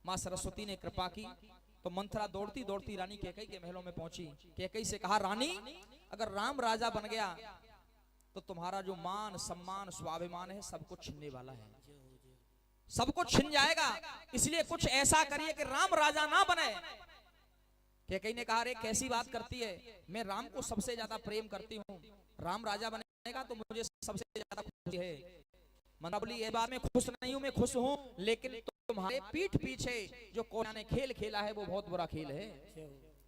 माँ सरस्वती ने कृपा की तो मंथरा दौड़ती दौड़ती रानी कैकई के महलों में पहुंची। कैकई से कहा, रानी अगर राम राजा बन गया तो तुम्हारा जो मान सम्मान स्वाभिमान है सब कुछ छीनने वाला है, सब कुछ छिन जाएगा। इसलिए कुछ ऐसा करिए कि राम राजा ना बने। कैकई ने कहा, अरे कैसी बात करती है, मैं राम को सबसे ज्यादा प्रेम करती हूँ, राम राजा बनेगा तो मुझे सबसे ज्यादा खुशी है। मंथरा बोली, ये बात में खुश नहीं हूँ, मैं खुश हूँ, लेकिन तुम्हारे पीठ पीछे जो कौशल्या ने खेल खेला है वो बहुत बुरा खेल है।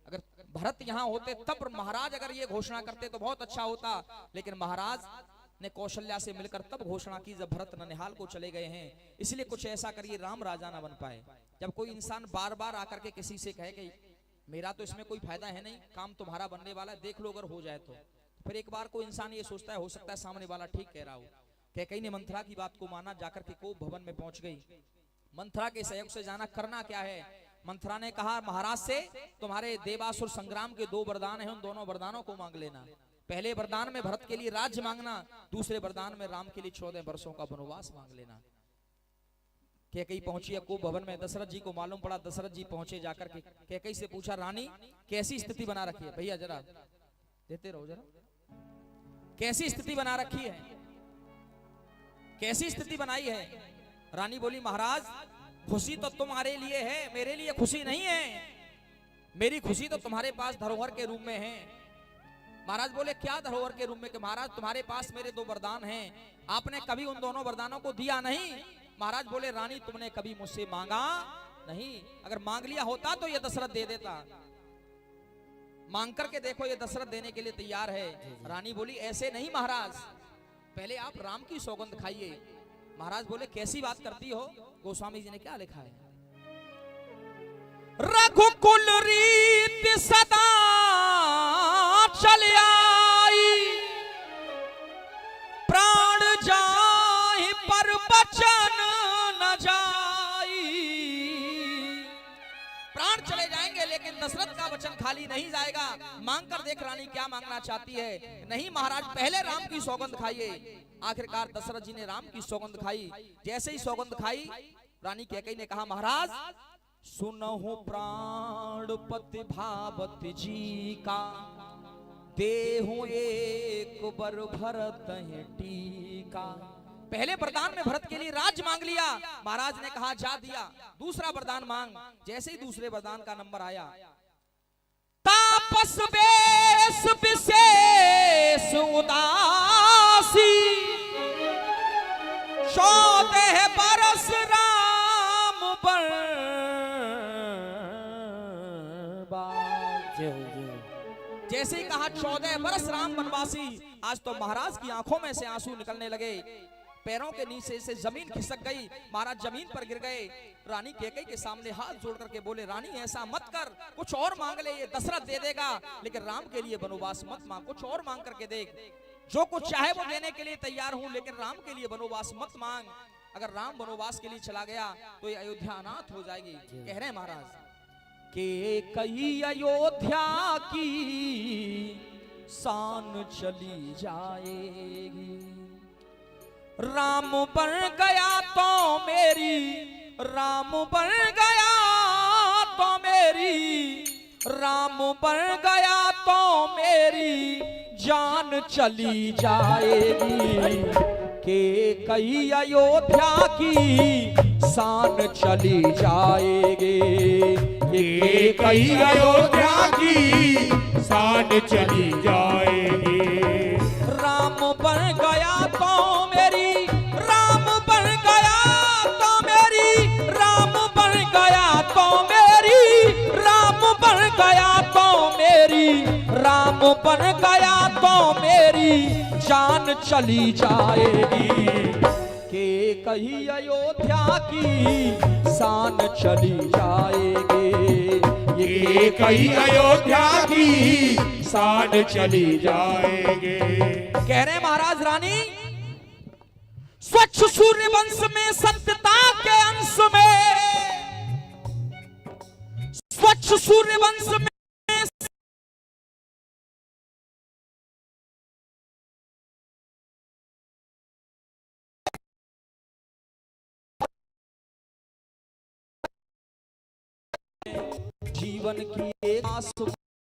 अगर भरत यहाँ होते तब महाराज अगर ये घोषणा करते तो बहुत अच्छा होता, लेकिन महाराज ने कौशल्या से मिलकर तब घोषणा की जब भरत ननिहाल को चले गए हैं। इसलिए कुछ ऐसा करिए राम राजा ना बन पाए। जब कोई इंसान बार बार आकर के किसी से कहे कि मेरा तो इसमें कोई फायदा है नहीं, काम तुम्हारा बनने वाला है, देख लो अगर हो जाए तो फिर एक बार कोई इंसान ये सोचता है हो सकता है सामने वाला ठीक कह रहा हो। कैकई ने मंथरा की बात को माना, जाकर के कोप भवन में पहुंच गई। मंथरा के सहयोग से जाना करना क्या है। मंथरा ने कहा, महाराज से तुम्हारे देवासुर संग्राम के 2 वरदान हैं, उन दोनों वरदानों को मांग लेना। पहले वरदान में भरत के लिए राज्य मांगना, दूसरे वरदान में राम के लिए 14 वर्षों का वनवास मांग लेना। कैकई पहुंची कोप भवन में, दशरथ जी को मालूम पड़ा। दशरथ जी पहुंचे, जाकर के कैकई से पूछा, रानी कैसी स्थिति बना रखी है? भैया जरा देते रहो जरा, कैसी स्थिति बना रखी है, कैसी स्थिति बनाई है? रानी बोली, महाराज खुशी तो तुम्हारे लिए है, मेरे लिए खुशी नहीं है। मेरी खुशी तो तुम्हारे पास धरोहर के रूप में है। महाराज बोले, क्या धरोहर के रूप में? कि महाराज तुम्हारे पास मेरे 2 वरदान हैं, आपने कभी उन दोनों वरदानों को दिया नहीं। महाराज बोले, रानी तुमने कभी मुझसे मांगा नहीं, अगर मांग लिया होता तो ये दशरथ दे देता। मांग करके देखो, ये दशरथ देने के लिए तैयार है। रानी बोली, ऐसे नहीं महाराज, पहले आप राम की सौगंध खाइए। महाराज बोले, कैसी बात करती हो? गोस्वामी जी ने क्या लिखा है, रघुकुल रीत सदा चल आई, प्राण जाहि पर बचन न जाई। प्राण चले जाएंगे लेकिन दशरथ का वचन खाली नहीं जाएगा। मांग कर देख रानी क्या मांगना चाहती है। नहीं महाराज, पहले राम की सौगंध खाइए। आखिरकार दशरथ जी ने राम की सौगंध खाई। जैसे ही सौगंध खाई, रानी कैकई ने कहा, महाराज सुनहु प्राणपति भावत जी का, देहु एक बर भरत टीका। पहले वरदान में भरत के लिए राज मांग लिया। महाराज ने कहा, जा दिया। दूसरा वरदान मांग। जैसे ही दूसरे वरदान का नंबर आया, तापस वेश विशेष उदासी, 14 बरस राम जैसे ही कहा 14 बरस राम वनवासी। आज तो महाराज की आंखों में से आंसू निकलने लगे, पैरों के नीचे से जमीन खिसक गई। महाराज जमीन पर गिर गए। रानी कैकई के सामने हाथ जोड़ करके बोले, रानी ऐसा मत कर, कुछ और मांग ले, ये दशरथ दे देगा, लेकिन राम के लिए वनवास मत मांग, कुछ और मांग करके देख। जो कुछ चाहे वो देने के लिए तैयार हूं, लेकिन राम के लिए वनवास मत मांग। अगर राम वनवास के लिए चला गया तो ये अयोध्या अनाथ हो जाएगी। कह रहे हैं महाराज के कई अयोध्या की शान चली जाएगी, राम बन गया तो मेरी, राम बन गया तो मेरी, राम बन गया तो मेरी जान चली जाएगी। के कई अयोध्या की शान चली जाएगी, के कई अयोध्या की शान चली जाएगी। राम बन गया तो मेरी, राम बन गया तो मेरी, राम बन गया तो मेरी, राम बन गया तो मेरी, राम बन गया तो मेरी जान चली जाएगी। के कहीं अयोध्या की शान चली जाएगी, ये कई अयोध्या की शान चली जाएगी। कह रहे महाराज, रानी स्वच्छ सूर्य वंश में सत्यता के अंश में, स्वच्छ सूर्य वंश में जीवन की एक आस